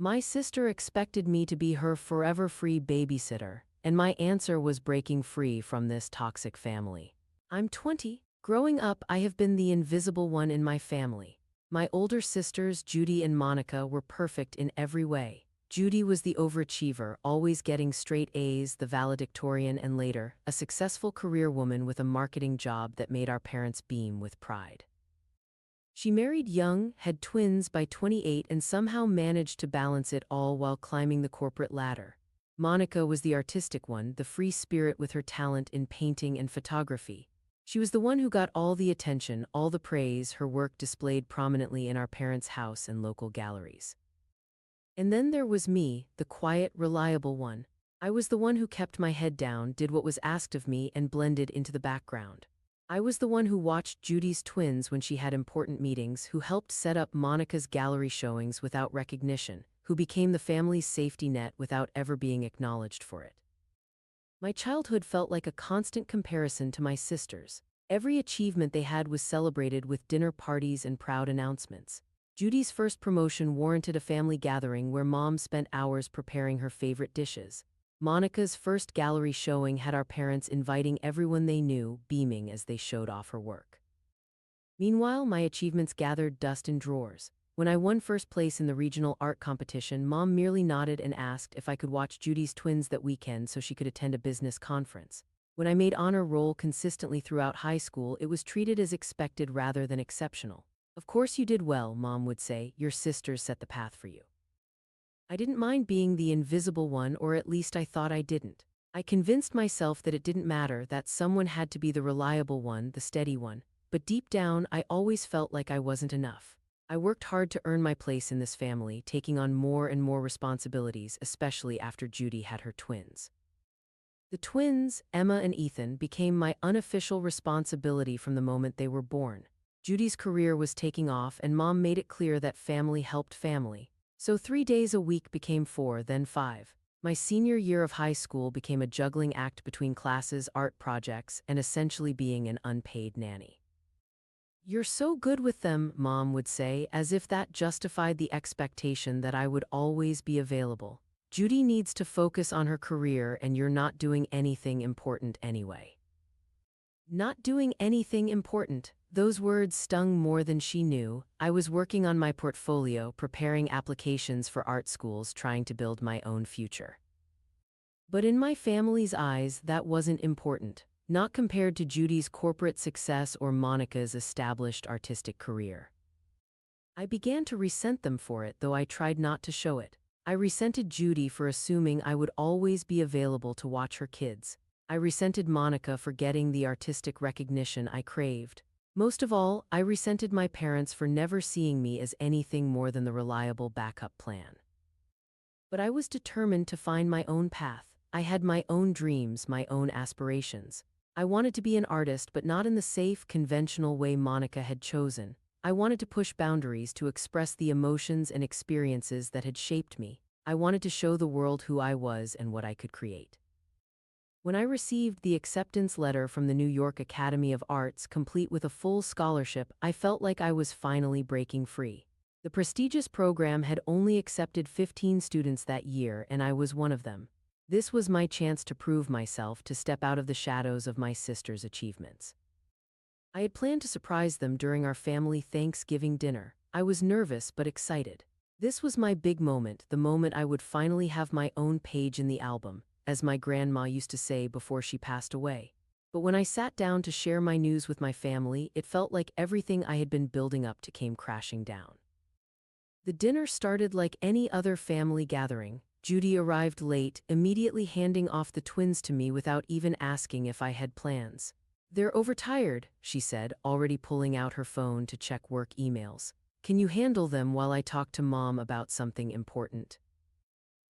My sister expected me to be her forever free babysitter, and my answer was breaking free from this toxic family. I'm 20. Growing up, I have been the invisible one in my family. My older sisters, Judy and Monica, were perfect in every way. Judy was the overachiever, always getting straight A's, the valedictorian, and later, a successful career woman with a marketing job that made our parents beam with pride. She married young, had twins by 28, and somehow managed to balance it all while climbing the corporate ladder. Monica was the artistic one, the free spirit with her talent in painting and photography. She was the one who got all the attention, all the praise, her work displayed prominently in our parents' house and local galleries. And then there was me, the quiet, reliable one. I was the one who kept my head down, did what was asked of me, and blended into the background. I was the one who watched Judy's twins when she had important meetings, who helped set up Monica's gallery showings without recognition, who became the family's safety net without ever being acknowledged for it. My childhood felt like a constant comparison to my sisters. Every achievement they had was celebrated with dinner parties and proud announcements. Judy's first promotion warranted a family gathering where Mom spent hours preparing her favorite dishes. Monica's first gallery showing had our parents inviting everyone they knew, beaming as they showed off her work. Meanwhile, my achievements gathered dust in drawers. When I won first place in the regional art competition, Mom merely nodded and asked if I could watch Judy's twins that weekend so she could attend a business conference. When I made honor roll consistently throughout high school, it was treated as expected rather than exceptional. Of course you did well, Mom would say, your sisters set the path for you. I didn't mind being the invisible one, or at least I thought I didn't. I convinced myself that it didn't matter, that someone had to be the reliable one, the steady one. But deep down, I always felt like I wasn't enough. I worked hard to earn my place in this family, taking on more and more responsibilities, especially after Judy had her twins. The twins, Emma and Ethan, became my unofficial responsibility from the moment they were born. Judy's career was taking off, and Mom made it clear that family helped family. So 3 days a week became 4, then 5. My senior year of high school became a juggling act between classes, art projects, and essentially being an unpaid nanny. You're so good with them, Mom would say, as if that justified the expectation that I would always be available. Judy needs to focus on her career, and you're not doing anything important anyway. Not doing anything important. Those words stung more than she knew. I was working on my portfolio, preparing applications for art schools, trying to build my own future. But in my family's eyes, that wasn't important. Not compared to Judy's corporate success or Monica's established artistic career. I began to resent them for it, though I tried not to show it. I resented Judy for assuming I would always be available to watch her kids. I resented Monica for getting the artistic recognition I craved. Most of all, I resented my parents for never seeing me as anything more than the reliable backup plan. But I was determined to find my own path. I had my own dreams, my own aspirations. I wanted to be an artist, but not in the safe, conventional way Monica had chosen. I wanted to push boundaries, to express the emotions and experiences that had shaped me. I wanted to show the world who I was and what I could create. When I received the acceptance letter from the New York Academy of Arts, complete with a full scholarship, I felt like I was finally breaking free. The prestigious program had only accepted 15 students that year, and I was one of them. This was my chance to prove myself, to step out of the shadows of my sister's achievements. I had planned to surprise them during our family Thanksgiving dinner. I was nervous but excited. This was my big moment, the moment I would finally have my own page in the album, as my grandma used to say before she passed away. But when I sat down to share my news with my family, it felt like everything I had been building up to came crashing down. The dinner started like any other family gathering. Judy arrived late, immediately handing off the twins to me without even asking if I had plans. They're overtired, she said, already pulling out her phone to check work emails. Can you handle them while I talk to Mom about something important?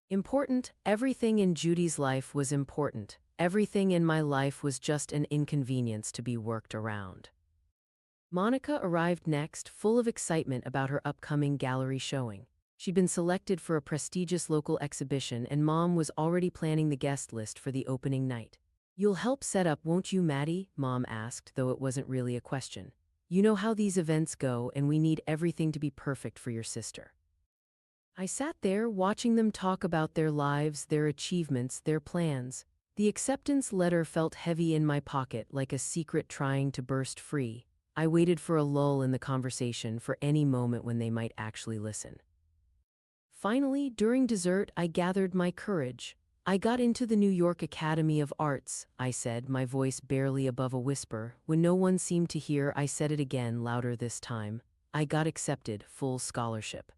Important? Everything in Judy's life was important. Everything in my life was just an inconvenience to be worked around. Monica arrived next, full of excitement about her upcoming gallery showing. She'd been selected for a prestigious local exhibition, and Mom was already planning the guest list for the opening night. You'll help set up, won't you, Maddie? Mom asked, though it wasn't really a question. You know how these events go, and we need everything to be perfect for your sister. I sat there watching them talk about their lives, their achievements, their plans. The acceptance letter felt heavy in my pocket, like a secret trying to burst free. I waited for a lull in the conversation, for any moment when they might actually listen. Finally, during dessert, I gathered my courage. "I got into the New York Academy of Arts," I said, my voice barely above a whisper. When no one seemed to hear, I said it again, louder this time. "I got accepted, full scholarship."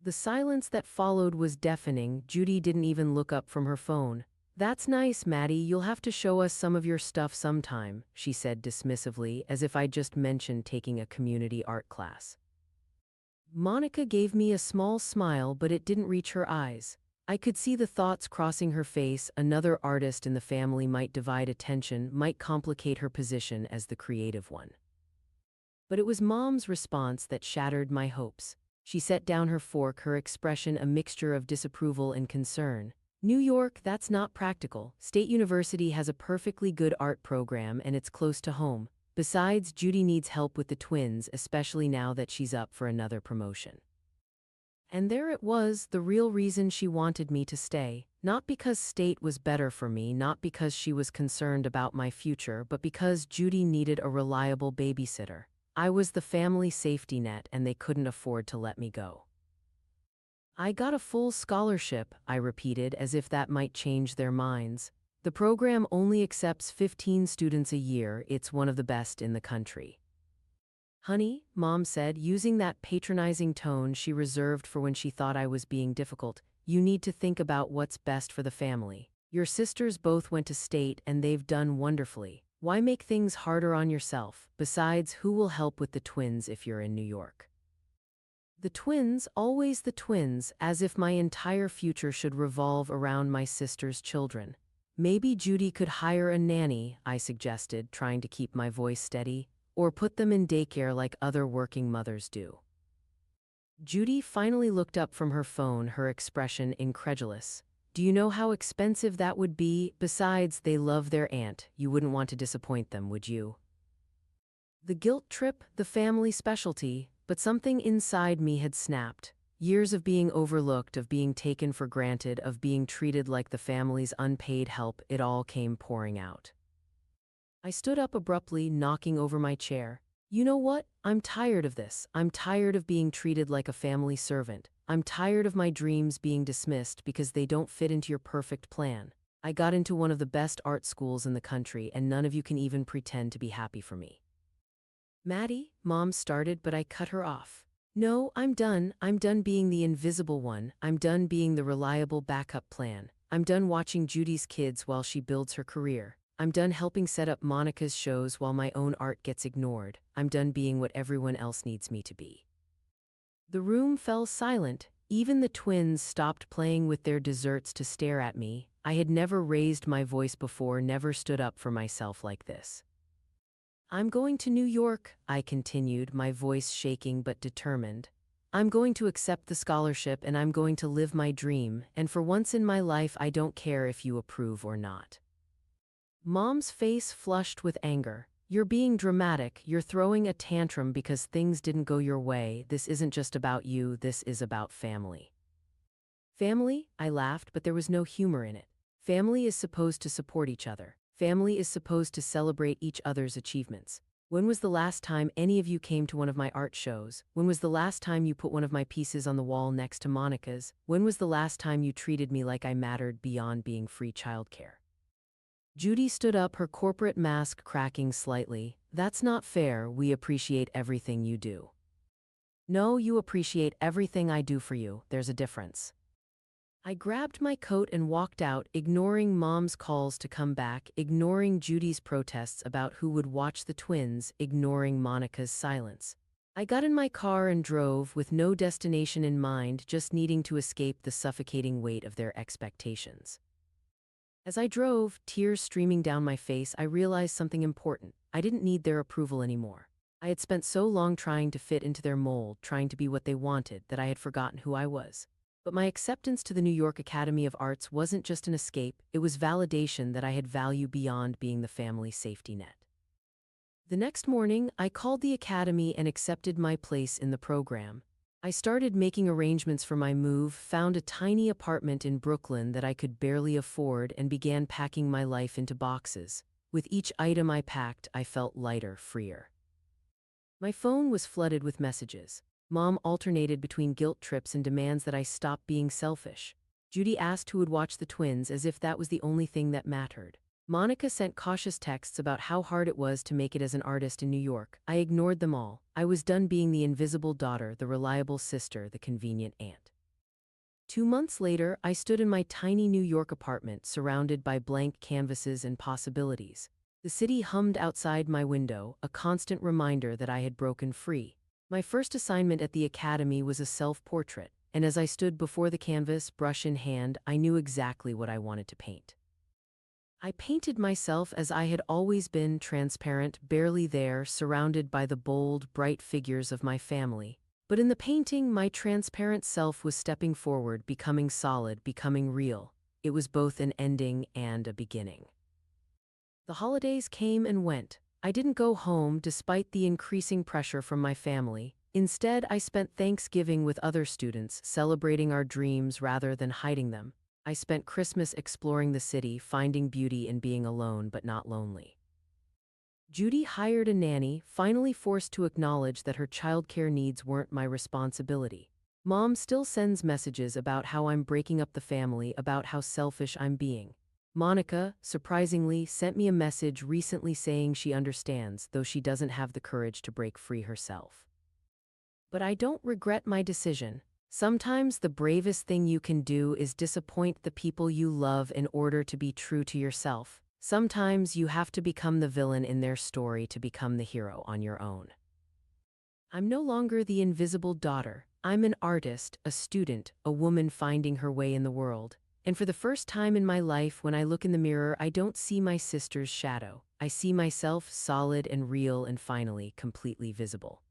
The silence that followed was deafening. Judy didn't even look up from her phone. "That's nice, Maddie. You'll have to show us some of your stuff sometime," she said dismissively, as if I'd just mentioned taking a community art class. Monica gave me a small smile, but it didn't reach her eyes. I could see the thoughts crossing her face. Another artist in the family might divide attention, might complicate her position as the creative one. But it was Mom's response that shattered my hopes. She set down her fork, her expression a mixture of disapproval and concern. "New York, that's not practical. State University has a perfectly good art program and it's close to home. Besides, Judy needs help with the twins, especially now that she's up for another promotion." And there it was, the real reason she wanted me to stay. Not because state was better for me, not because she was concerned about my future, but because Judy needed a reliable babysitter. I was the family safety net and they couldn't afford to let me go. "I got a full scholarship," I repeated, as if that might change their minds. "The program only accepts 15 students a year. It's one of the best in the country." "Honey," Mom said, using that patronizing tone she reserved for when she thought I was being difficult, "you need to think about what's best for the family. Your sisters both went to state and they've done wonderfully. Why make things harder on yourself? Besides, who will help with the twins if you're in New York?" The twins, always the twins, as if my entire future should revolve around my sister's children. "Maybe Judy could hire a nanny," I suggested, trying to keep my voice steady, "or put them in daycare like other working mothers do." Judy finally looked up from her phone, her expression incredulous. "Do you know how expensive that would be? Besides, they love their aunt. You wouldn't want to disappoint them, would you?" The guilt trip, the family specialty, but something inside me had snapped. Years of being overlooked, of being taken for granted, of being treated like the family's unpaid help, it all came pouring out. I stood up abruptly, knocking over my chair. "You know what? I'm tired of this. I'm tired of being treated like a family servant. I'm tired of my dreams being dismissed because they don't fit into your perfect plan. I got into one of the best art schools in the country, and none of you can even pretend to be happy for me." "Maddie," Mom started, but I cut her off. "No, I'm done. I'm done being the invisible one. I'm done being the reliable backup plan. I'm done watching Judy's kids while she builds her career. I'm done helping set up Monica's shows while my own art gets ignored. I'm done being what everyone else needs me to be." The room fell silent. Even the twins stopped playing with their desserts to stare at me. I had never raised my voice before, never stood up for myself like this. "I'm going to New York," I continued, my voice shaking but determined. "I'm going to accept the scholarship and I'm going to live my dream, and for once in my life I don't care if you approve or not." Mom's face flushed with anger. "You're being dramatic. You're throwing a tantrum because things didn't go your way. This isn't just about you, this is about family." "Family?" I laughed, but there was no humor in it. "Family is supposed to support each other. Family is supposed to celebrate each other's achievements. When was the last time any of you came to one of my art shows? When was the last time you put one of my pieces on the wall next to Monica's? When was the last time you treated me like I mattered beyond being free childcare?" Judy stood up, her corporate mask cracking slightly. "That's not fair. We appreciate everything you do." "No, you appreciate everything I do for you. There's a difference." I grabbed my coat and walked out, ignoring Mom's calls to come back, ignoring Judy's protests about who would watch the twins, ignoring Monica's silence. I got in my car and drove, with no destination in mind, just needing to escape the suffocating weight of their expectations. As I drove, tears streaming down my face, I realized something important. I didn't need their approval anymore. I had spent so long trying to fit into their mold, trying to be what they wanted, that I had forgotten who I was. But my acceptance to the New York Academy of Arts wasn't just an escape, it was validation that I had value beyond being the family safety net. The next morning, I called the academy and accepted my place in the program. I started making arrangements for my move, found a tiny apartment in Brooklyn that I could barely afford, and began packing my life into boxes. With each item I packed, I felt lighter, freer. My phone was flooded with messages. Mom alternated between guilt trips and demands that I stop being selfish. Judy asked who would watch the twins, as if that was the only thing that mattered. Monica sent cautious texts about how hard it was to make it as an artist in New York. I ignored them all. I was done being the invisible daughter, the reliable sister, the convenient aunt. 2 months later, I stood in my tiny New York apartment, surrounded by blank canvases and possibilities. The city hummed outside my window, a constant reminder that I had broken free. My first assignment at the academy was a self-portrait, and as I stood before the canvas, brush in hand, I knew exactly what I wanted to paint. I painted myself as I had always been, transparent, barely there, surrounded by the bold, bright figures of my family. But in the painting, my transparent self was stepping forward, becoming solid, becoming real. It was both an ending and a beginning. The holidays came and went. I didn't go home despite the increasing pressure from my family. Instead, I spent Thanksgiving with other students, celebrating our dreams rather than hiding them. I spent Christmas exploring the city, finding beauty in being alone but not lonely. Judy hired a nanny, finally forced to acknowledge that her childcare needs weren't my responsibility. Mom still sends messages about how I'm breaking up the family, about how selfish I'm being. Monica, surprisingly, sent me a message recently saying she understands, though she doesn't have the courage to break free herself. But I don't regret my decision. Sometimes the bravest thing you can do is disappoint the people you love in order to be true to yourself. Sometimes you have to become the villain in their story to become the hero on your own. I'm no longer the invisible daughter. I'm an artist, a student, a woman finding her way in the world. And for the first time in my life, when I look in the mirror, I don't see my sister's shadow. I see myself, solid and real and finally completely visible.